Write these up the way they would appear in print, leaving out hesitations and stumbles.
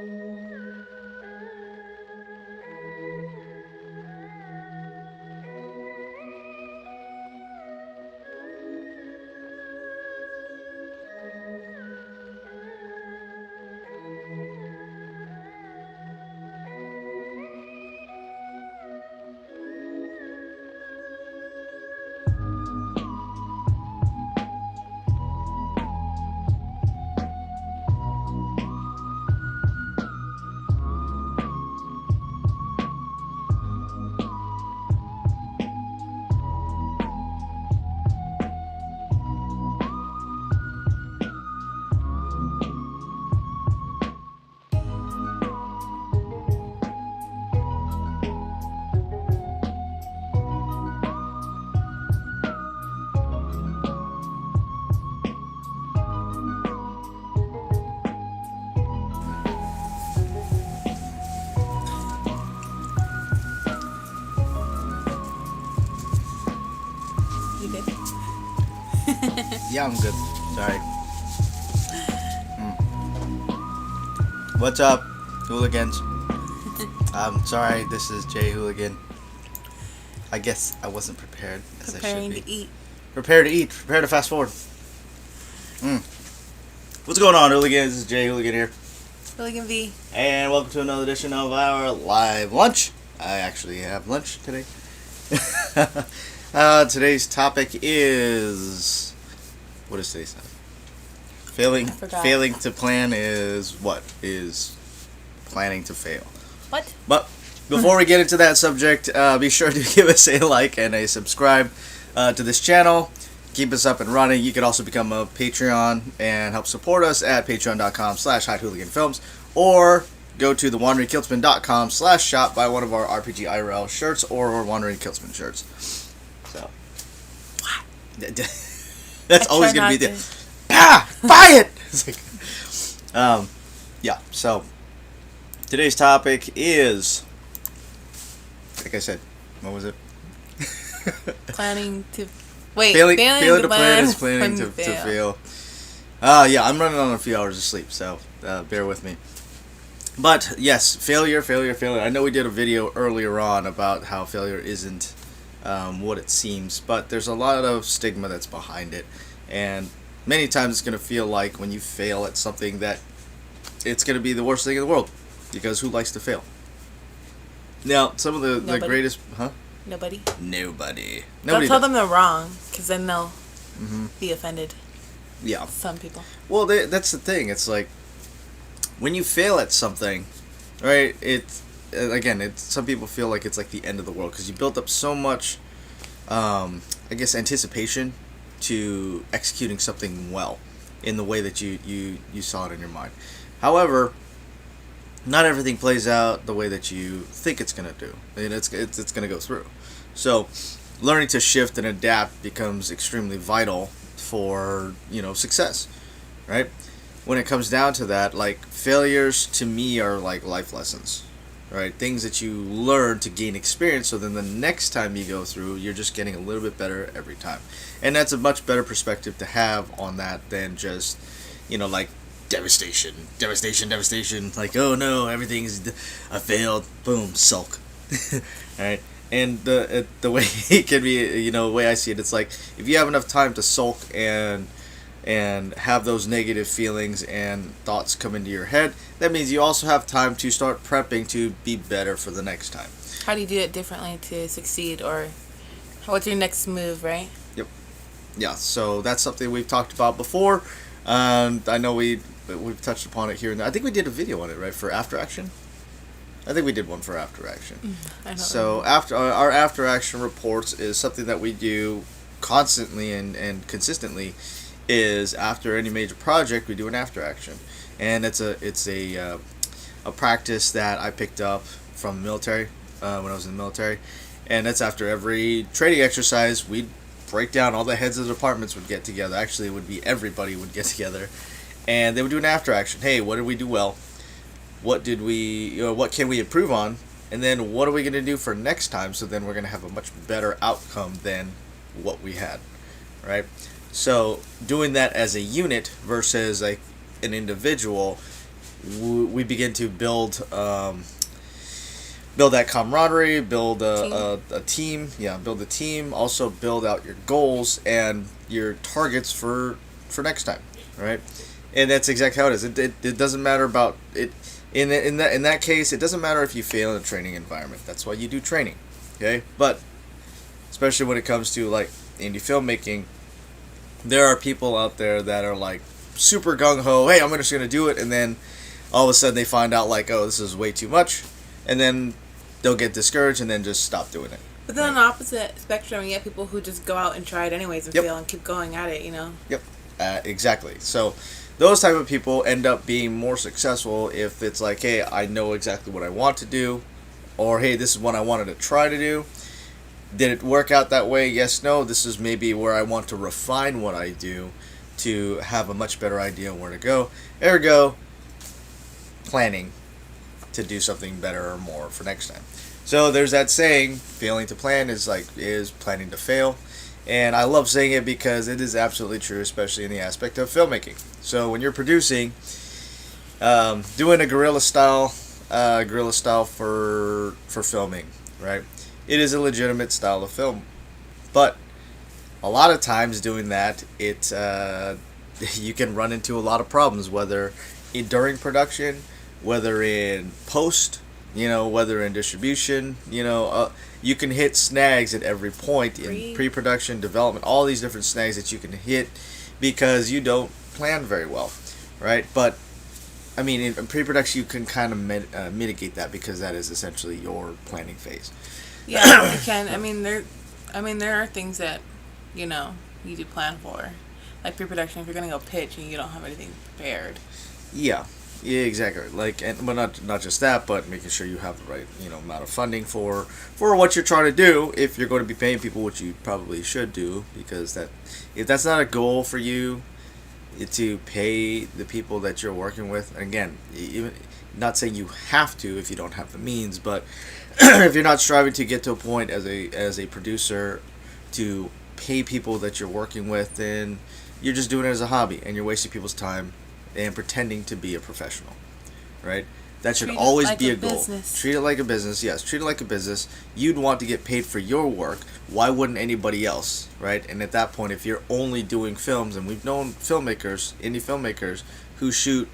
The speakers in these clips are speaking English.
You good? Yeah, I'm good. Sorry. What's up, hooligans? I'm sorry, this is Jay Hooligan. I guess I wasn't prepared as Preparing I should to be. eat. Prepare to eat. Prepare to fast forward. What's going on, hooligans? This is Jay Hooligan here. Hooligan V. And welcome to another edition of our live lunch. I actually have lunch today. Today's topic is... What is today's topic? Failing to plan is what? Is planning to fail. What? But before we get into that subject, be sure to give us a like and a subscribe to this channel. Keep us up and running. You can also become a Patreon and help support us at patreon.com/HideHooliganFilms, or go to thewanderingkiltsman.com/shop, buy one of our RPG IRL shirts or our Wandering Kiltsman shirts. So that's always gonna be the buy it. It's like, yeah. So today's topic is, like I said, what was it? Planning to wait. Failing to plan plan is planning to fail. fail. Yeah, I'm running on a few hours of sleep, so bear with me. But yes, failure. I know we did a video earlier on about how failure isn't what it seems, but there's a lot of stigma that's behind it, and many times it's going to feel like when you fail at something that it's going to be the worst thing in the world, because who likes to fail? Now, some of the greatest... Nobody. Don't tell them they're wrong, because then they'll be offended. Yeah. Some people. Well, that's the thing. It's like, when you fail at something, right, some people feel like it's like the end of the world, because you built up so much, I guess, anticipation to executing something well in the way that you saw it in your mind. However, not everything plays out the way that you think it's going to do. And it's going to go through. So learning to shift and adapt becomes extremely vital for, success, right? When it comes down to that, like, failures to me are like life lessons, right? Things that you learn to gain experience, so then the next time you go through, you're just getting a little bit better every time. And that's a much better perspective to have on that than just, like, devastation, like, oh no, I failed, boom, sulk. Right? And the way it can be, the way I see it, it's like, if you have enough time to sulk and have those negative feelings and thoughts come into your head, that means you also have time to start prepping to be better for the next time. How do you do it differently to succeed, or what's your next move, right? Yep. Yeah, so that's something we've talked about before. I know we've touched upon it here and there. I think we did a video on it, right, for After Action? I think we did one for After Action. So our After Action reports is something that we do constantly and consistently. Is after any major project, we do an After Action, and it's a practice that I picked up from the military when I was in the military, and that's after every training exercise we'd break down. All the heads of the departments would get together. Actually, it would be everybody would get together, and they would do an After Action. Hey, what did we do well? What can we improve on? And then what are we going to do for next time? So then we're going to have a much better outcome than what we had, right? So doing that as a unit versus like an individual we begin to build that camaraderie, build a team. Yeah, build a team. Also build out your goals and your targets for next time, right? And that's exactly how it is. It doesn't matter about it. In that case, it doesn't matter if you fail in a training environment. That's why you do training, okay? But especially when it comes to like indie filmmaking, there are people out there that are like super gung ho. Hey, I'm just gonna do it, and then all of a sudden they find out like, oh, this is way too much, and then they'll get discouraged and then just stop doing it. But then on the opposite spectrum, you get people who just go out and try it anyways and Yep. fail and keep going at it, you know? Yep, exactly. So those type of people end up being more successful if it's like, hey, I know exactly what I want to do, or hey, this is what I wanted to try to do. Did it work out that way? Yes, no. This is maybe where I want to refine what I do to have a much better idea where to go. Ergo, planning to do something better or more for next time. So there's that saying, failing to plan is planning to fail. And I love saying it because it is absolutely true, especially in the aspect of filmmaking. So when you're producing, doing a guerrilla style for filming, right? It is a legitimate style of film, but a lot of times doing that, you can run into a lot of problems, whether during production, whether in post, whether in distribution, you can hit snags at every point in pre-production, development, all these different snags that you can hit because you don't plan very well, right? But I mean, in pre-production, you can kind of mitigate that because that is essentially your planning phase. Yeah, you can. I mean, there are things that, you do plan for, like pre-production. If you're gonna go pitch and you don't have anything prepared. Yeah, exactly. But not just that, but making sure you have the right amount of funding for what you're trying to do. If you're going to be paying people, which you probably should do, because if that's not a goal for you, to pay the people that you're working with. Again, even not saying you have to if you don't have the means, but if you're not striving to get to a point as a producer to pay people that you're working with, then you're just doing it as a hobby and you're wasting people's time and pretending to be a professional, right? That should always be a goal. Business. Treat it like a business. Yes, treat it like a business. You'd want to get paid for your work. Why wouldn't anybody else, right? And at that point, if you're only doing films, and we've known filmmakers, indie filmmakers, who shoot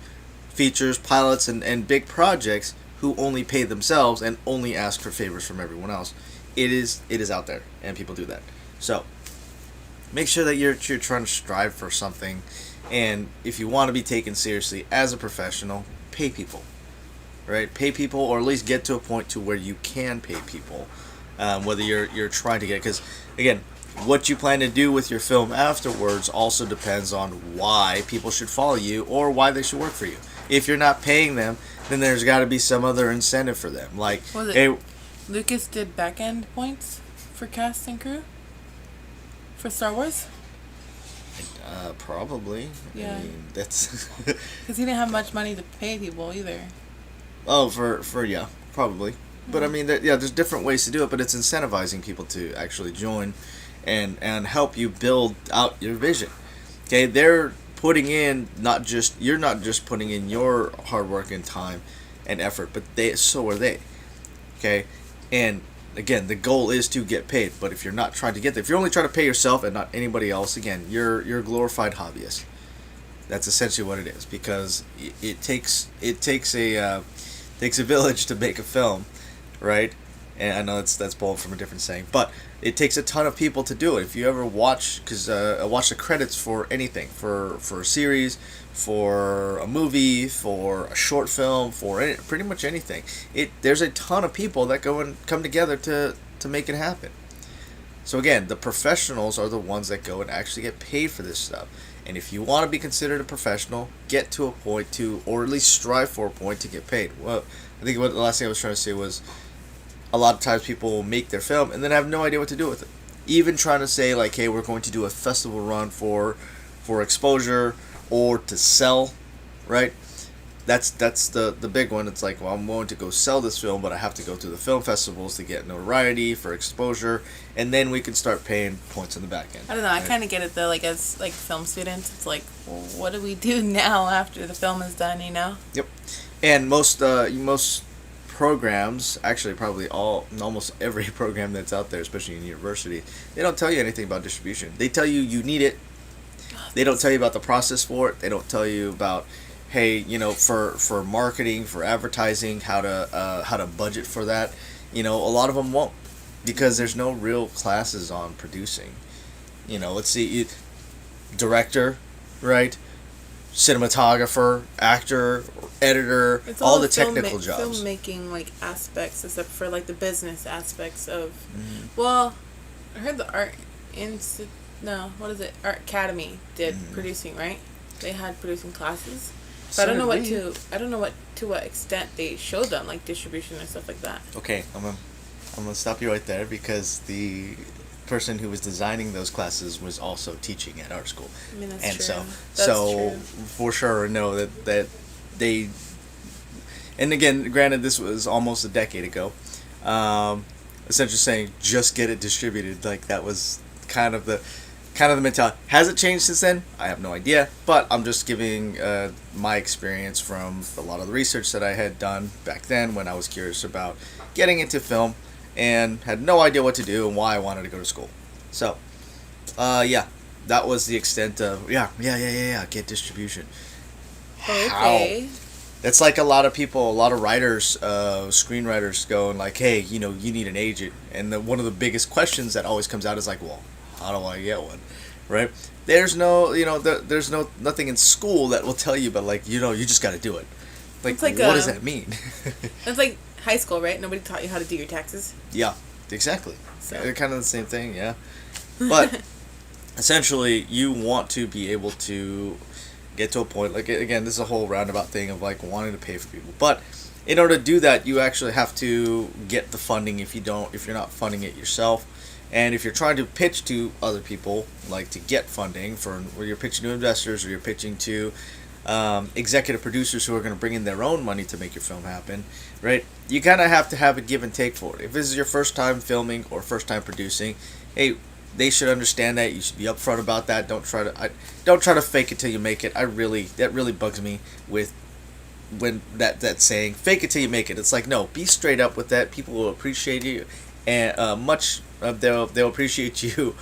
features, pilots, and big projects, who only pay themselves and only ask for favors from everyone else. It is out there, and people do that. So make sure that you're trying to strive for something, and if you want to be taken seriously as a professional, pay people. Right, pay people, or at least get to a point to where you can pay people, whether you're trying to get. Because again, what you plan to do with your film afterwards also depends on why people should follow you or why they should work for you. If you're not paying them, then there's got to be some other incentive for them. Like, hey, Lucas did back end points for cast and crew for Star Wars. Probably. Yeah, I mean, that's because he didn't have much money to pay people either. Oh, for yeah, probably. But I mean, there's different ways to do it, but it's incentivizing people to actually join and help you build out your vision. Okay, they're putting in you're not just putting in your hard work and time and effort, but so are they. Okay, and again, the goal is to get paid. But if you're not trying to get there, if you're only trying to pay yourself and not anybody else, again, you're a glorified hobbyist. That's essentially what it is, because it takes a village to make a film, right? And I know that's pulled from a different saying, but it takes a ton of people to do it. If you ever watch the credits for anything, for a series, for a movie, for a short film, for pretty much anything, there's a ton of people that go and come together to make it happen. So again, the professionals are the ones that go and actually get paid for this stuff. And if you want to be considered a professional, get to a point or at least strive for a point to get paid. Well, I think the last thing I was trying to say was, a lot of times people will make their film and then have no idea what to do with it. Even trying to say like, hey, we're going to do a festival run for exposure or to sell, right? That's the big one. It's like, well, I'm going to go sell this film, but I have to go to the film festivals to get notoriety, for exposure, and then we can start paying points on the back end. I don't know. I kind of get it though. Like as film students, it's like what do we do now after the film is done? Yep. And most programs, actually probably almost every program that's out there, especially in university, they don't tell you anything about distribution. They tell you need it. They don't tell you about the process for it. They don't tell you about, hey, for marketing, for advertising, how to budget for that. A lot of them won't, because there's no real classes on producing. Let's see, director, right? Cinematographer, actor, editor, It's all the technical jobs. Filmmaking aspects, except for the business aspects of. Well, I heard the art what is it? Art Academy did producing, right? They had producing classes, but I don't know to what extent they showed them distribution and stuff like that. Okay, I'm gonna stop you right there, because the person who was designing those classes was also teaching at art school. I mean, that's and true. so for sure know that they, and again, granted, this was almost a decade ago, essentially saying just get it distributed. That was kind of the mentality. Has it changed since then? I have no idea, but I'm just giving my experience from a lot of the research that I had done back then when I was curious about getting into film and had no idea what to do and why I wanted to go to school. So, that was the extent of get distribution. Okay. How? That's like a lot of people, a lot of writers, screenwriters going hey, you need an agent, and one of the biggest questions that always comes out is well, how do I get one, right? There's no, there's nothing in school that will tell you, but you just got to do it. What does that mean? It's like high school, right? Nobody taught you how to do your taxes. Yeah, exactly. So. They're kind of the same thing, yeah. But essentially, you want to be able to get to a point, again, this is a whole roundabout thing of wanting to pay for people. But in order to do that, you actually have to get the funding if you're not funding it yourself. And if you're trying to pitch to other people, to get funding where you're pitching to investors, or you're pitching to executive producers who are going to bring in their own money to make your film happen, right? You kind of have to have a give and take for it. If this is your first time filming or first time producing, hey, they should understand that. You should be upfront about that. Don't try to fake it till you make it. That really bugs me with when that saying, fake it till you make it. It's no, be straight up with that. People will appreciate you, and they'll appreciate you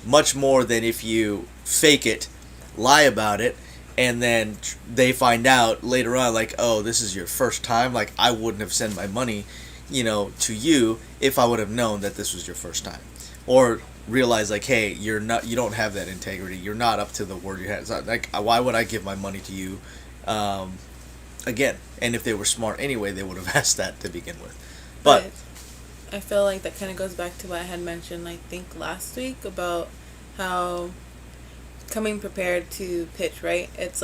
much more than if you fake it, lie about it, and then they find out later on oh, this is your first time. I wouldn't have sent my money to you if I would have known that this was your first time, or realize hey, you don't have that integrity, you're not up to the word you had. It's not why would I give my money to you again? And if they were smart anyway, they would have asked that to begin with. But I feel that kind of goes back to what I had mentioned, I think last week, about how coming prepared to pitch, right? It's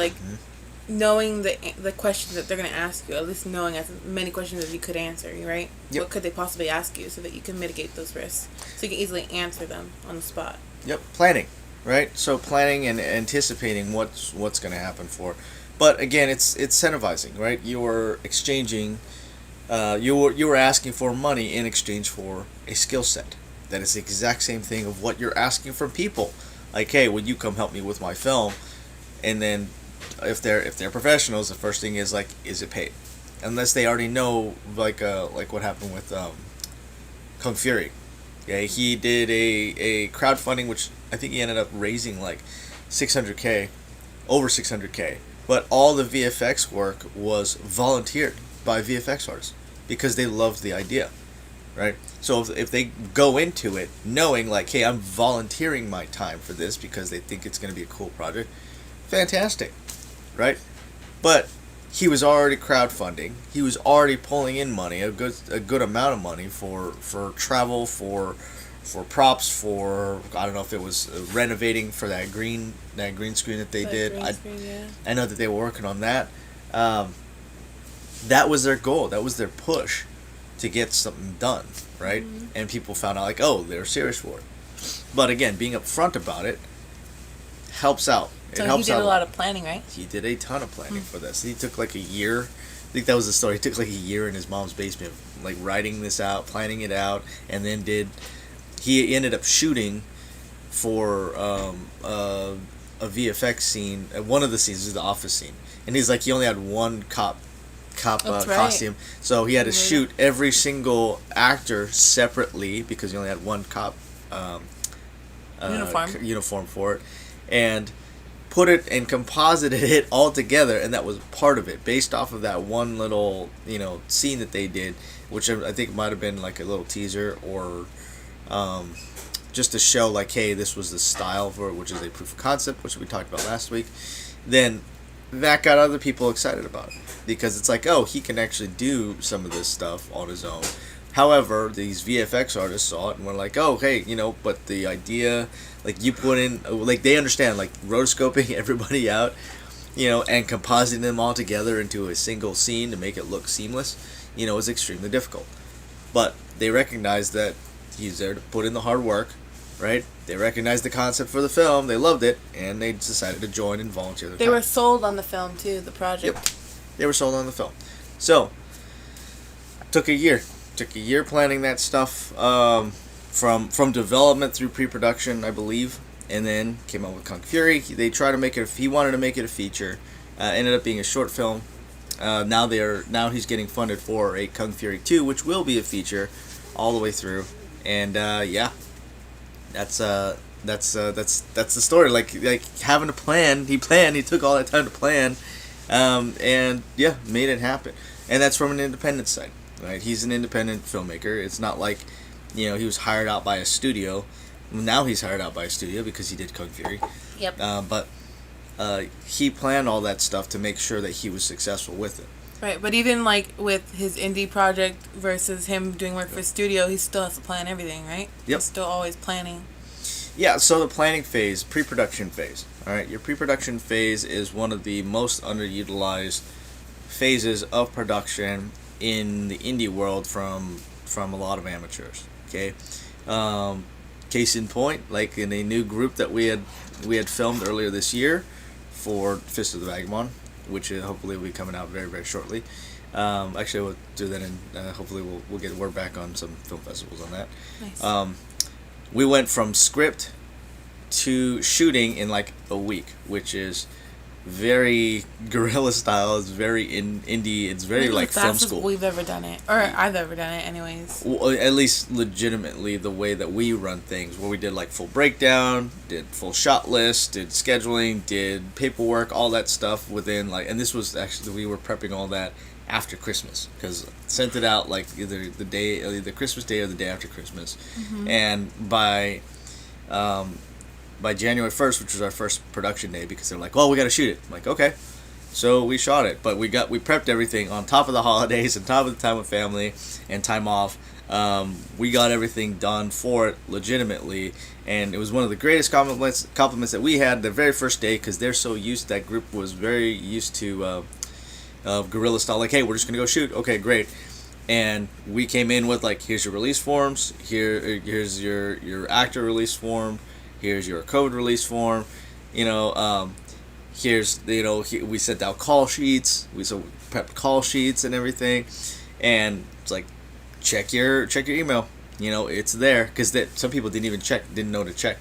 knowing the questions that they're going to ask you, at least knowing as many questions as you could answer, right? Yep. What could they possibly ask you, so that you can mitigate those risks, so you can easily answer them on the spot. Yep, planning, right? So planning and anticipating what's going to happen for. But again, it's incentivizing, right? You are exchanging, you were asking for money in exchange for a skill set. That is the exact same thing of what you're asking from people. Hey, would you come help me with my film? And then if they're professionals, the first thing is is it paid? Unless they already know what happened with Kung Fury. Yeah, he did a crowdfunding, which I think he ended up raising $600K, over $600K. But all the VFX work was volunteered by VFX artists because they loved the idea, right? So if they go into it knowing hey, I'm volunteering my time for this because they think it's going to be a cool project, fantastic, right? But he was already crowdfunding. He was already pulling in money, a good amount of money for travel, for props, for I don't know if it was renovating for that green screen that they did. I know that they were working on that. That was their goal. That was their push to get something done, right? Mm-hmm. And people found out oh, they're serious for it. But again, being upfront about it helps out. So he did a lot of planning, right? He did a ton of planning for this. He took a year. I think that was the story. He took a year in his mom's basement, writing this out, planning it out, and then he ended up shooting for a a VFX scene. One of the scenes is the office scene, and he's like he only had one cop That's right. costume, so he had to Right. shoot every single actor separately because he only had one cop uniform for it, and put it and composited it all together, and that was part of it based off of that one little scene that they did, which I think might have been like a little teaser or just to show like, hey, this was the style for it, which is a proof of concept, which we talked about last week. Then that got other people excited about it because it's like, oh, he can actually do some of this stuff on his own. However, these VFX artists saw it and were like, oh, hey, but the idea, like, you put in, like, they understand, like, rotoscoping everybody out, and compositing them all together into a single scene to make it look seamless, is extremely difficult. But they recognize that he's there to put in the hard work, right? They recognized the concept for the film, they loved it, and they decided to join and volunteer their They time. were sold on the film too, the project. Yep. They were sold on the film. So, took a year planning that stuff, from development through pre-production, I believe, and then came out with Kung Fury. They tried to make it. He wanted to make it a feature. Ended up being a short film. Now he's getting funded for a Kung Fury 2, which will be a feature, all the way through. And that's the story. Like having a plan. He planned. He took all that time to plan, and yeah, made it happen. And that's from an independent side. Right, he's an independent filmmaker. It's not like, he was hired out by a studio. Now he's hired out by a studio because he did Kung Fury. Yep. But he planned all that stuff to make sure that he was successful with it. Right, but even like with his indie project versus him doing work for studio, he still has to plan everything, right? Yep. He's still always planning. Yeah, so the planning phase, pre-production phase. All right, your pre-production phase is one of the most underutilized phases of production in the indie world from a lot of amateurs. Okay, case in point, like in a new group that we had filmed earlier this year for Fist of the Vagabond, which hopefully will be coming out very, very shortly. Actually, we'll do that, and hopefully we'll get word back on some film festivals on that. Nice. We went from script to shooting in like a week, which is very guerrilla style. It's very indie. It's very like film school. We've ever done it, or I've ever done it, anyways. Well, at least legitimately the way that we run things, where we did like full breakdown, did full shot list, did scheduling, did paperwork, all that stuff within like. And this was actually, we were prepping all that after Christmas, because sent it out like either the Christmas day or the day after Christmas, and by January 1st, which was our first production day, because they're like, well, we got to shoot it. I'm like, okay. So we shot it, but we prepped everything on top of the holidays, on top of the time with family and time off. We got everything done for it legitimately, and it was one of the greatest compliments that we had the very first day, because they're so used, that group was very used to guerrilla style, like, hey, we're just going to go shoot. Okay, great. And we came in with like, here's your release forms, here's your actor release form, here's your code release form, here's, we sent out call sheets, we prepped call sheets and everything, and it's like, check your email, it's there, because some people didn't know to check.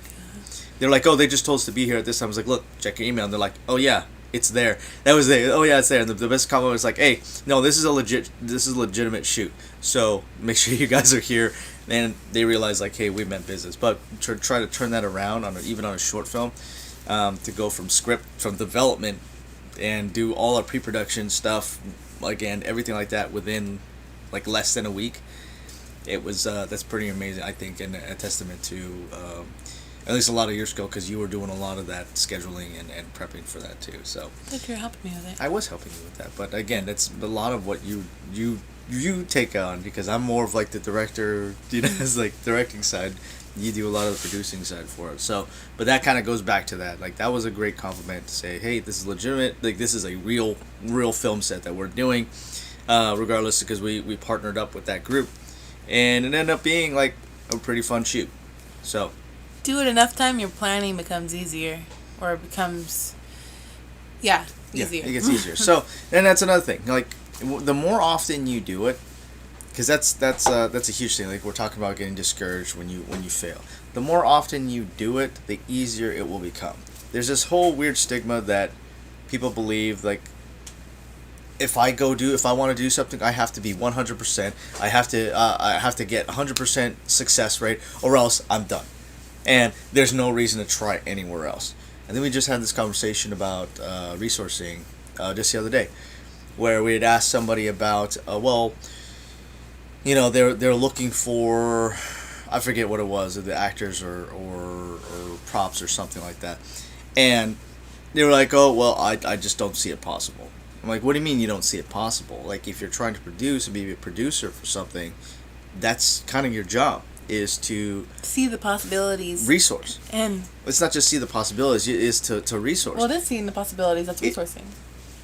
They're like, oh, they just told us to be here at this time. I was like, look, check your email, and they're like, oh yeah, it's there. That was there. Oh yeah, it's there. And the best compliment was like, hey, no, this is a legitimate shoot, so make sure you guys are here. And they realized like, hey, we meant business. But try to turn that around even on a short film, to go from development and do all our pre-production stuff, again, everything like that within like less than a week. It was that's pretty amazing, I think, and a testament to at least a lot of your skill, because you were doing a lot of that scheduling and prepping for that too. So I think you're helping me with it. I was helping you with that, but again, that's a lot of what you take on, because I'm more of like the director, it's like directing side. You do a lot of the producing side for it. So, but that kind of goes back to that. Like, that was a great compliment to say, hey, this is legitimate. Like, this is a real film set that we're doing, regardless, because we partnered up with that group, and it ended up being like a pretty fun shoot. So, do it enough time, your planning becomes easier, or it becomes, easier. Yeah, it gets easier. So, and that's another thing. Like, the more often you do it, because that's a huge thing. Like, we're talking about getting discouraged when you fail. The more often you do it, the easier it will become. there's this whole weird stigma that people believe, like, if I want to do something, I have to be 100%. I have to get 100% success rate, or else I'm done. And there's no reason to try anywhere else. And then we just had this conversation about resourcing just the other day, where we had asked somebody about, they're looking for, I forget what it was, the actors or props or something like that, and they were like, oh, well, I just don't see it possible. I'm like, what do you mean you don't see it possible? Like, if you're trying to produce and be a producer for something, that's kind of your job, is to see the possibilities. Resource. And it's not just see the possibilities, it's to resource. Well, that's seeing the possibilities, that's resourcing.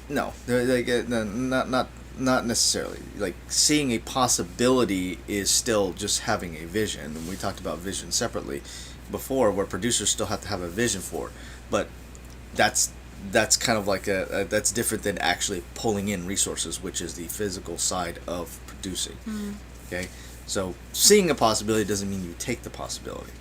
No, not necessarily. Like, seeing a possibility is still just having a vision. And we talked about vision separately before, where producers still have to have a vision for it. But that's kind of like that's different than actually pulling in resources, which is the physical side of producing. Mm-hmm. Okay, so seeing a possibility doesn't mean you take the possibility.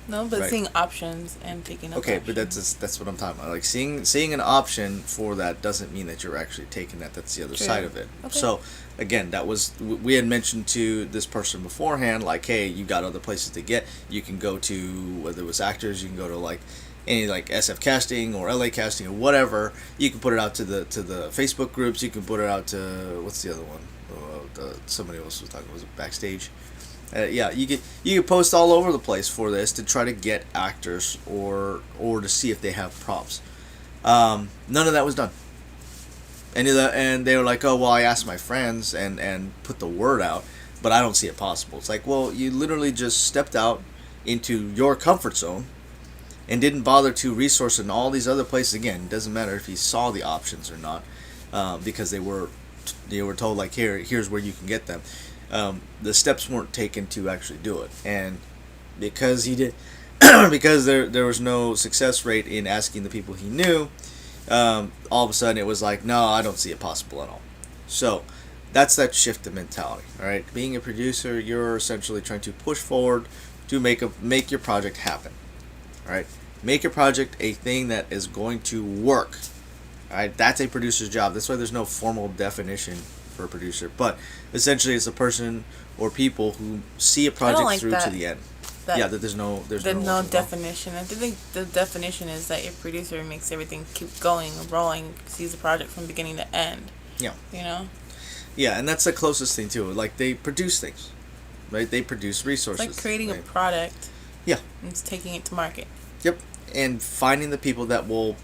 No, but right. Seeing options and taking up okay, options. But that's what I'm talking about. Like, seeing an option for that doesn't mean that you're actually taking that. That's the other side of it. Okay. So again, we had mentioned to this person beforehand, like, hey, you got other places to get. You can go to, whether it was actors, you can go to like any like SF casting or LA casting or whatever. You can put it out to the Facebook groups. You can put it out to, what's the other one? Somebody else was talking, was it Backstage? You could post all over the place for this to try to get actors or to see if they have props. None of that was done. And they were like, oh, well, I asked my friends and put the word out, but I don't see it possible. It's like, well, you literally just stepped out into your comfort zone and didn't bother to resource in all these other places. Again, it doesn't matter if you saw the options or not, because they were told, like, here's where you can get them. The steps weren't taken to actually do it, and because he did, because there was no success rate in asking the people he knew, all of a sudden it was like, no, I don't see it possible at all. So that's that shift in mentality. All right, being a producer, you're essentially trying to push forward to make your project happen. All right, make your project a thing that is going to work. All right, that's a producer's job. That's why there's no formal definition for a producer, but essentially it's a person or people who see a project through to the end. That there's no definition. I think the definition is that your producer makes everything keep going, rolling, sees the project from beginning to end. Yeah. You know? Yeah, and that's the closest thing to it. Like, they produce things, right? They produce resources. It's like creating a product. Yeah. And it's taking it to market. Yep. And finding the people that will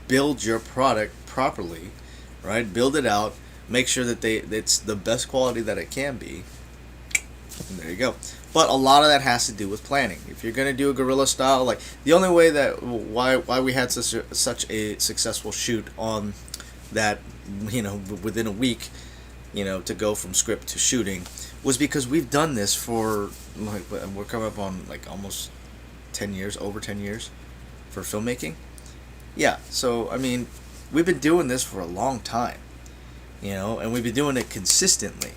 build your product properly, right? Build it out. Make sure that it's the best quality that it can be. And there you go. But a lot of that has to do with planning. If you're going to do a guerrilla style, like, the only way that why we had such a successful shoot on that, within a week, to go from script to shooting, was because we've done this for, like, we're coming up on like almost 10 years, over 10 years for filmmaking. Yeah, so I mean, we've been doing this for a long time, and we've been doing it consistently.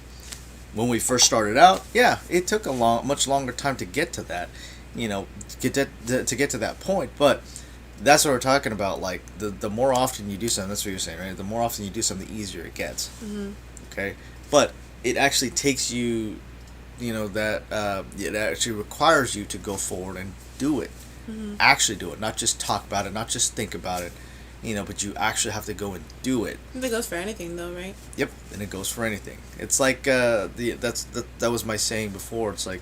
When we first started out, yeah, it took much longer time to get to that, to get to that point. But that's what we're talking about. Like, the more often you do something, that's what you're saying, right? The more often you do something, the easier it gets. Mm-hmm. Okay, but it actually takes you, that it actually requires you to go forward and do it. Mm-hmm. Actually do it, not just talk about it, not just think about it. But you actually have to go and do it. That goes for anything, though, right? Yep, and it goes for anything. It's like that was my saying before. It's like,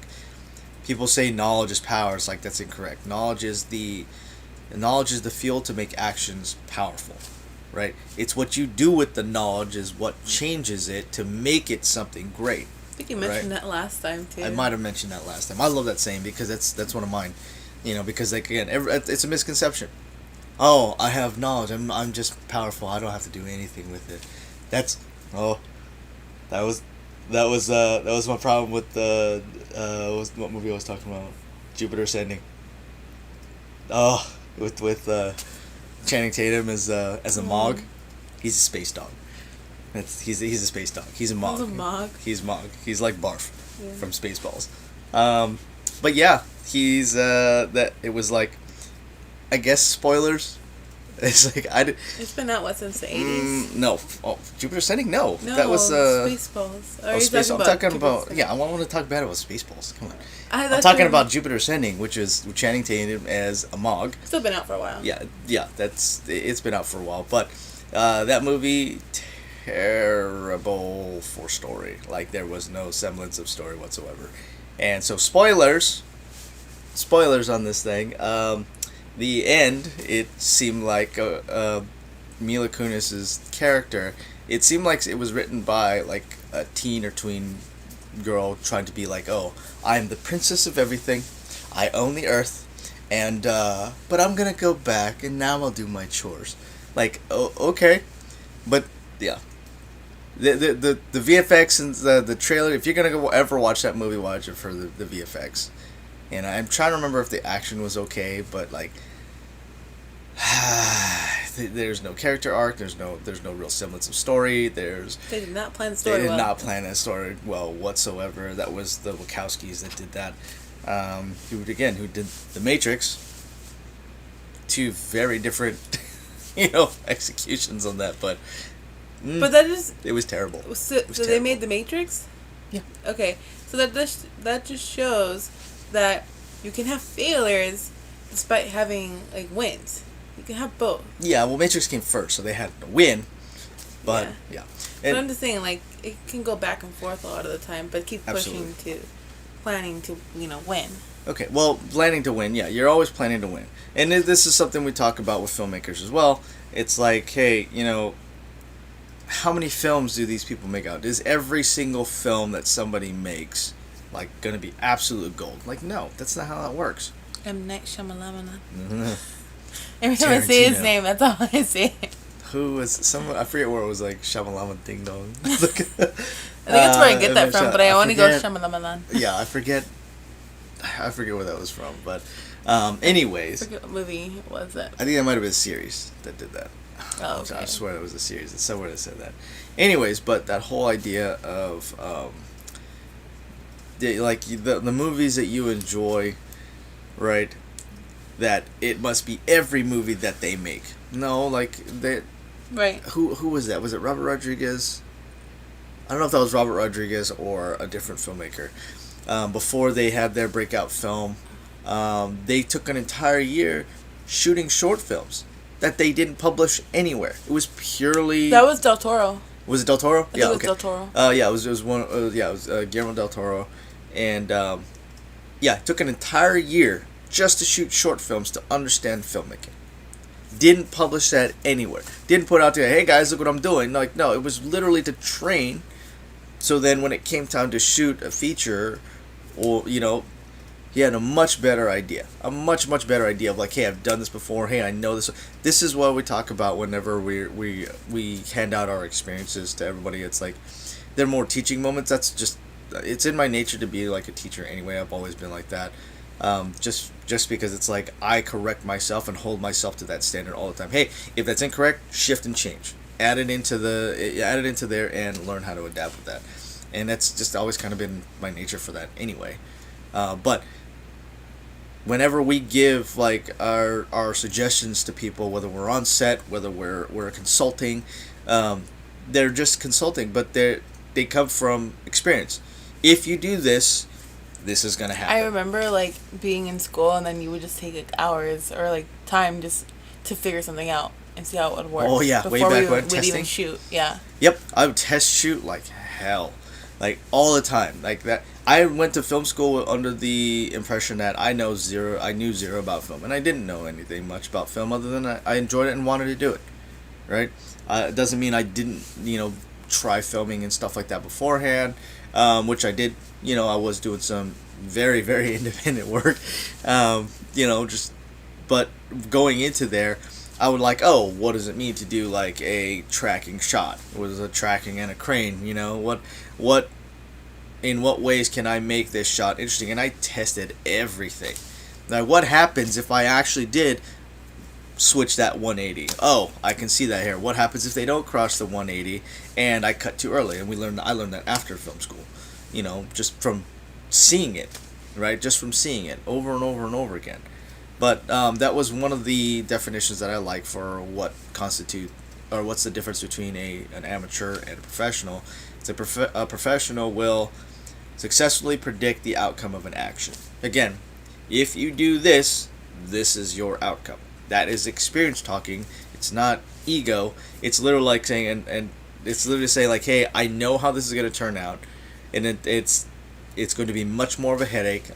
people say knowledge is power. It's like, that's incorrect. Knowledge is the fuel to make actions powerful, right? It's what you do with the knowledge is what changes it to make it something great. I think you mentioned that last time too. I might have mentioned that last time. I love that saying because that's one of mine. Because, like, again, it's a misconception. Oh, I have knowledge. I'm just powerful. I don't have to do anything with it. That was my problem with what movie I was talking about? Jupiter Ascending. Oh, with Channing Tatum as a Mog. He's a space dog. He's a space dog. He's a Mog. He's a Mog. He's Mog. He's like Barf from Spaceballs. But yeah, he's that. It was like, I guess, spoilers It's like It's been out since the 80s. No, Jupiter Ascending. No, No, that was Spaceballs. I'm talking about. Yeah, I want to talk bad about Spaceballs. Come on. I'm talking about Jupiter Ascending, which is Channing Tatum as a Mog. Still been out for a while. Yeah, it's been out for a while, but that movie, terrible for story. Like, there was no semblance of story whatsoever, and so spoilers on this thing. The end, it seemed like Mila Kunis's character. It seemed like it was written by like a teen or tween girl trying to be like, oh, I'm the princess of everything, I own the earth, and but I'm gonna go back and now I'll do my chores. Like, oh, okay, but yeah, the VFX and the trailer. If you're gonna go ever watch that movie, watch it for the VFX. And I'm trying to remember if the action was okay, but like, there's no character arc. There's no real semblance of story. They did not plan the story. They did not plan that story well whatsoever. That was the Wachowskis that did that. Who did The Matrix. Two very different, executions on that, but. But it was terrible. So they made The Matrix? Yeah. Okay, so that just shows that you can have failures despite having like wins. You can have both. Yeah, well, Matrix came first, so they had to win. But yeah. But I'm just saying, like, it can go back and forth a lot of the time, but keep pushing planning to win. Okay, well, planning to win, yeah, you're always planning to win, and this is something we talk about with filmmakers as well. It's like, hey, how many films do these people make out? Is every single film that somebody makes like gonna be absolute gold? Like, no, that's not how that works. M. Night Shyamalan. Every time I say his name, that's all I say. Who was someone? I forget where it was, like Shyamalan Ding Dong. I think that's where I get that from, but I only go Shyamalan. Yeah, I forget where that was from, but anyways. I forget what movie was it. I think that might have been a series that did that. Oh, okay. I swear it was a series. It's somewhere that said that. Anyways, but that whole idea of the movies that you enjoy, right? That it must be every movie that they make. No, like they. Right. Who was that? Was it Robert Rodriguez? I don't know if that was Robert Rodriguez or a different filmmaker. Before they had their breakout film, they took an entire year shooting short films that they didn't publish anywhere. It was purely. That was Del Toro. Was it Del Toro? I think it was Del Toro. Yeah, it was one. It was Guillermo Del Toro, and it took an entire year just to shoot short films to understand filmmaking. Didn't publish that anywhere. Didn't put out there, hey guys, look what I'm doing. Like, no, it was literally to train. So then when it came time to shoot a feature, or he had a much better idea. A much better idea of like, hey, I've done this before. Hey, I know this. This is what we talk about whenever we hand out our experiences to everybody. It's like they're more teaching moments. That's just, it's in my nature to be like a teacher anyway. I've always been like that. Just because it's like I correct myself and hold myself to that standard all the time. Hey, if that's incorrect, shift and change. Add it into there and learn how to adapt with that. And that's just always kind of been my nature for that anyway. But whenever we give like our suggestions to people, whether we're on set, whether we're consulting, they're just consulting, but they come from experience. If you do this is gonna happen. I remember like being in school and then you would just take like hours or like time just to figure something out and see how it would work. Oh yeah, way back when testing. We'd even shoot, yeah. Yep, I would test shoot like hell, like all the time, like that. I went to film school under the impression that I knew zero about film, and I didn't know anything much about film other than I enjoyed it and wanted to do it, right? It doesn't mean I didn't, try filming and stuff like that beforehand, which I did. I was doing some very, very independent work, but going into there, I would like, oh, what does it mean to do like a tracking shot? What is a tracking and a crane? What in what ways can I make this shot interesting? And I tested everything. Now, what happens if I actually did switch that 180? Oh, I can see that here. What happens if they don't cross the 180 and I cut too early? And I learned that after film school, just from seeing it, right? Just from seeing it over and over and over again. But that was one of the definitions that I like for what constitute, or what's the difference between an amateur and a professional. It's a professional will successfully predict the outcome of an action. Again, if you do this, this is your outcome. That is experience talking. It's not ego. It's literally like saying, and it's literally saying like, hey, I know how this is going to turn out, and it's going to be much more of a headache.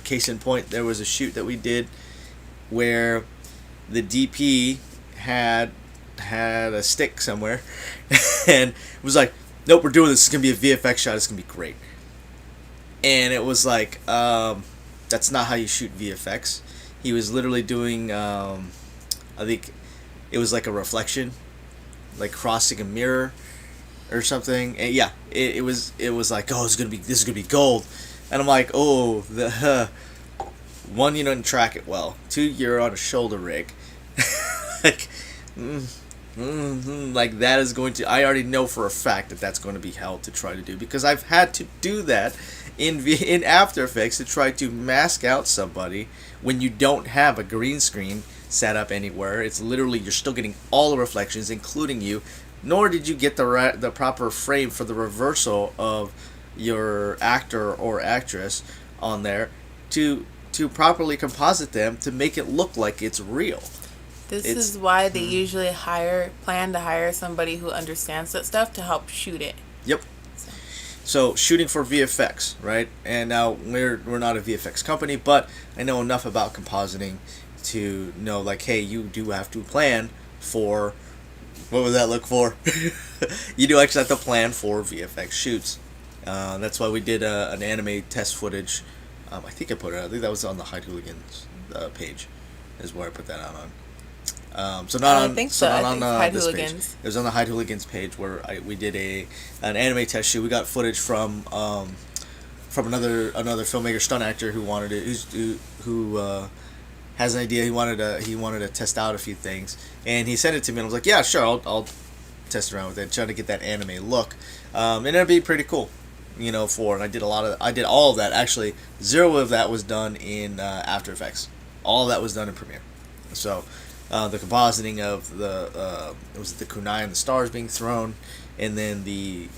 Case in point, there was a shoot that we did where the DP had a stick somewhere and was like, nope, we're doing this. It's going to be a VFX shot. It's going to be great. And it was like, that's not how you shoot VFX. He was literally doing, I think it was like a reflection, like crossing a mirror or something. And yeah, it was like, oh, this is gonna be gold. And I'm like, oh, one, you didn't track it well. Two, you're on a shoulder rig. Like, like that is going to. I already know for a fact that that's going to be hell to try to do, because I've had to do that in After Effects to try to mask out somebody when you don't have a green screen set up anywhere. It's literally, you're still getting all the reflections, including you. Nor did you get the proper frame for the reversal of your actor or actress on there to properly composite them to make it look like it's real. This is why they usually plan to hire somebody who understands that stuff to help shoot it. Yep. So shooting for VFX, right? And now we're not a VFX company, but I know enough about compositing to know, like, hey, you do have to plan for, what would that look for? You do actually have to plan for VFX shoots. That's why we did an anime test footage. I think I that was on the Hide Hooligans page, is where I put that out on. So not on, think so so. not on Hide this Hooligans. page. It was on the Hide Hooligans page where we did an anime test shoot. We got footage from another filmmaker, stunt actor who wanted it, who has an idea. He wanted to test out a few things, and he sent it to me. And I was like, yeah, sure, I'll test around with it, trying to get that anime look, and it'd be pretty cool, and I did all of that. Actually, zero of that was done in After Effects. All of that was done in Premiere. So. The compositing of it was the kunai and the stars being thrown, and then the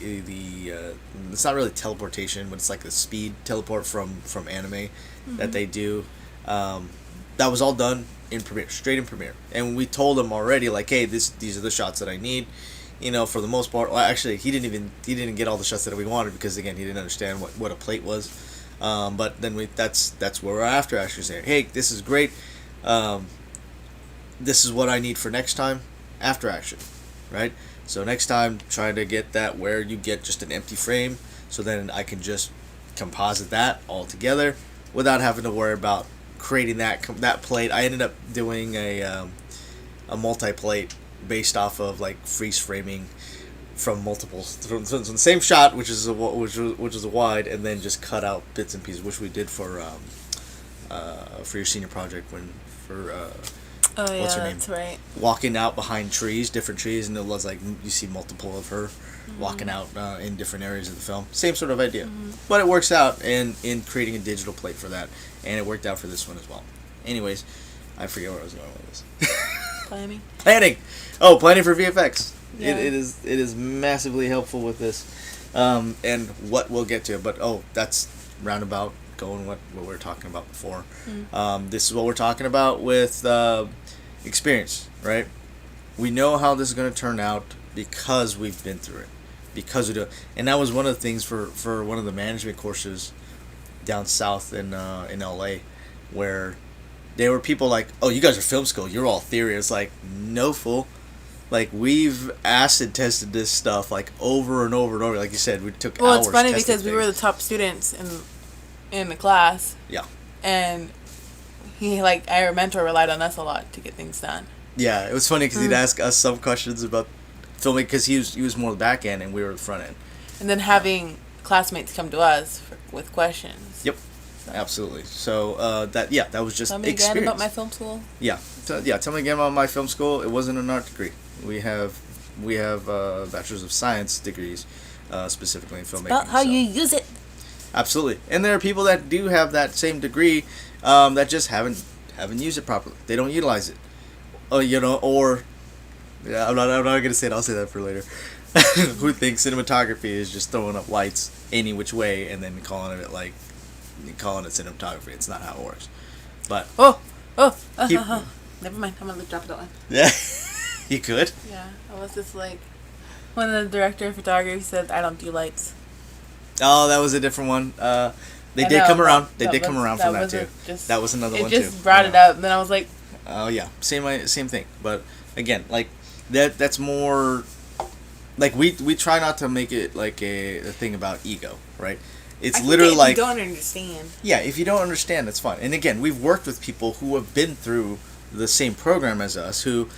it's not really teleportation, but it's like the speed teleport from anime that they do. That was all done in Premiere, straight in Premiere, and we told him already, like, hey, these are the shots that I need. For the most part. Well, actually, he didn't get all the shots that we wanted, because again, he didn't understand what a plate was. But then that's where we're after actually saying, hey, this is great. This is what I need for next time, after action, right? So next time, try to get that where you get just an empty frame, so then I can just composite that all together without having to worry about creating that plate. I ended up doing a multi-plate based off of like freeze framing from multiples from the same shot, which is a wide, and then just cut out bits and pieces, which we did for your senior project Oh yeah, what's her name? That's right. Walking out behind different trees, and it was like you see multiple of her walking out in different areas of the film. Same sort of idea, but it works out in creating a digital plate for that, and it worked out for this one as well. Anyways, I forget where I was going with this. Planning. Oh, planning for VFX. Yeah. It is massively helpful with this, and what we'll get to. But that's roundabout going what we were talking about before. This is what we're talking about with experience, right? We know how this is going to turn out because we've been through it, because we do it. And that was one of the things for one of the management courses down south in LA, where there were people like, oh, you guys are film school, you're all theory. It's like, no, fool. Like, we've acid tested this stuff like over and over and over. Like you said, we took hours. Well, it's funny because we were the top students in the class. Yeah. And our mentor relied on us a lot to get things done. Yeah, it was funny because he'd ask us some questions about filming, because he was more the back end and we were the front end. And then having classmates come to us with questions. Yep. So. Absolutely. So that was just tell me experience. Again about my film school. Yeah. Tell me again about my film school. It wasn't an art degree. We have Bachelor's of Science degrees, specifically in filmmaking. About how you use it. Absolutely. And there are people that do have that same degree, that just haven't haven't used it properly. They don't utilize it. Or yeah, I'm not gonna say it. I'll say that for later. Who thinks cinematography is just throwing up lights any which way and then calling it cinematography? It's not how it works. But never mind. I'm gonna drop that one. Yeah, you could. Yeah, I was just like when the director of photography said, "I don't do lights." Oh, that was a different one. They did come around. They did come around from that too. That was another one too. It just brought it up, and then I was like, "Oh yeah, same thing." But again, like that's more like we try not to make it like a thing about ego, right? It's literally like if you don't understand. Yeah, if you don't understand, that's fine. And again, we've worked with people who have been through the same program as us, who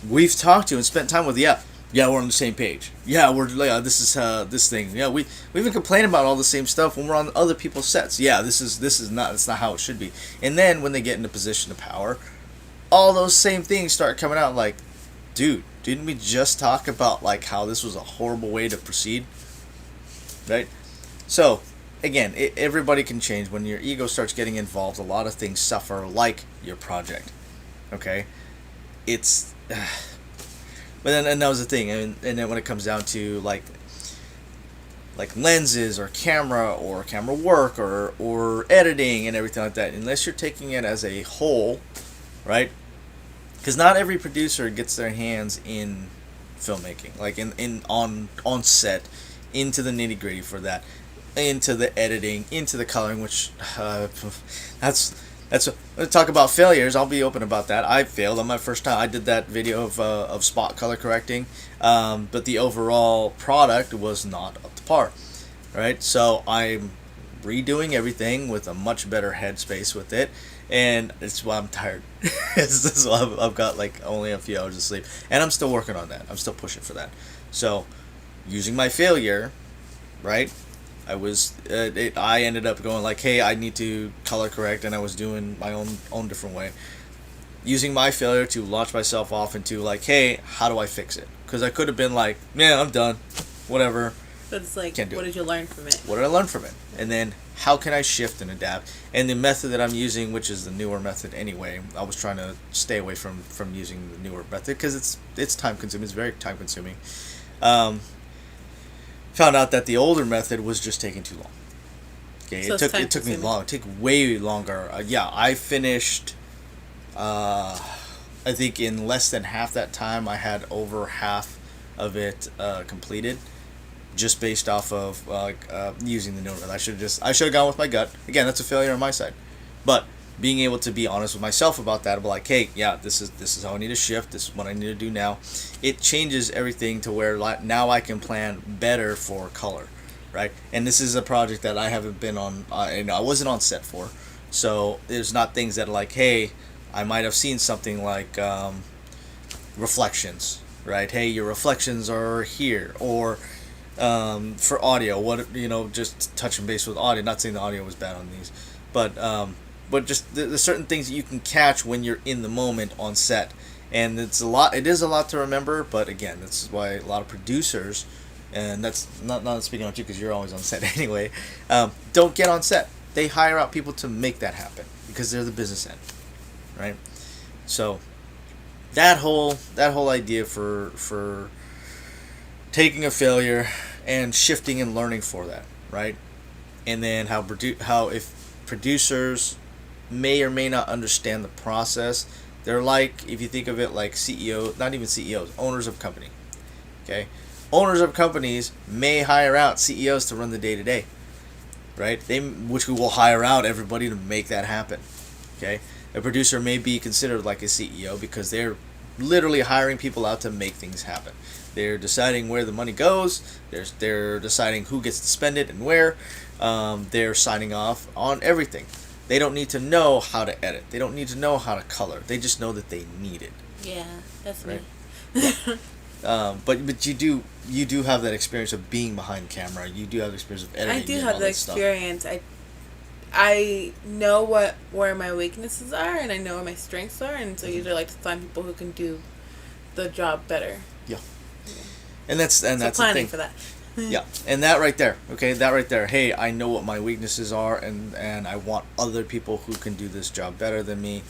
we've talked to and spent time with. Yeah, we're on the same page. Yeah, we're like this is this thing. Yeah, we even complain about all the same stuff when we're on other people's sets. Yeah, this is not how it should be. And then when they get in a position of power, all those same things start coming out. Like, dude, didn't we just talk about like how this was a horrible way to proceed? Right. So again, everybody can change. When your ego starts getting involved, a lot of things suffer, like your project. Okay, it's. But then, and that was the thing, and then when it comes down to like lenses or camera work or editing and everything like that, unless you're taking it as a whole, right? Because not every producer gets their hands in filmmaking, like on set, into the nitty gritty for that, into the editing, into the coloring, which let's talk about failures. I'll be open about that. I failed on my first time. I did that video of spot color correcting, but the overall product was not up to par, right? So I'm redoing everything with a much better headspace with it, and it's why I'm tired. It's why I've got like only a few hours of sleep, and I'm still working on that. I'm still pushing for that. So using my failure, right? I ended up going like, hey, I need to color correct, and I was doing my own different way. Using my failure to launch myself off into like, hey, how do I fix it? Because I could have been like, yeah, I'm done, whatever. But it's like, what did you learn from it? What did I learn from it? And then how can I shift and adapt? And the method that I'm using, which is the newer method anyway, I was trying to stay away from using the newer method because it's time consuming. It's very time consuming. Found out that the older method was just taking too long. Okay, so it took me long. It took way longer. I finished. I think in less than half that time, I had over half of it completed, just based off of using the newer method. I should have gone with my gut. Again, that's a failure on my side, but being able to be honest with myself about that, I'll be like, hey, yeah, this is how I need to shift. This is what I need to do now. It changes everything to where now I can plan better for color, right? And this is a project that I haven't been on. I wasn't on set for, so there's not things that are like, hey, I might have seen something like reflections, right? Hey, your reflections are here, or for audio, just touching base with audio. Not saying the audio was bad on these, but just the certain things that you can catch when you're in the moment on set. And it is a lot to remember, but again, this is why a lot of producers, and that's not speaking on you because you're always on set anyway, don't get on set. They hire out people to make that happen because they're the business end, right? So that whole idea for taking a failure and shifting and learning for that, right? And then how if producers may or may not understand the process. They're like, if you think of it like CEOs, not even CEOs, owners of company. Okay? Owners of companies may hire out CEOs to run the day-to-day. Right? Which we will hire out everybody to make that happen. Okay? A producer may be considered like a CEO because they're literally hiring people out to make things happen. They're deciding where the money goes. They're deciding who gets to spend it and where. They're signing off on everything. They don't need to know how to edit. They don't need to know how to color. They just know that they need it. Yeah, that's right. But you do have that experience of being behind camera. You do have the experience of editing. I do have the experience. I know where my weaknesses are, and I know where my strengths are, and so I usually like to find people who can do the job better. Yeah. And that's planning the thing. For that. Yeah, and that right there, okay, hey, I know what my weaknesses are, and I want other people who can do this job better than me,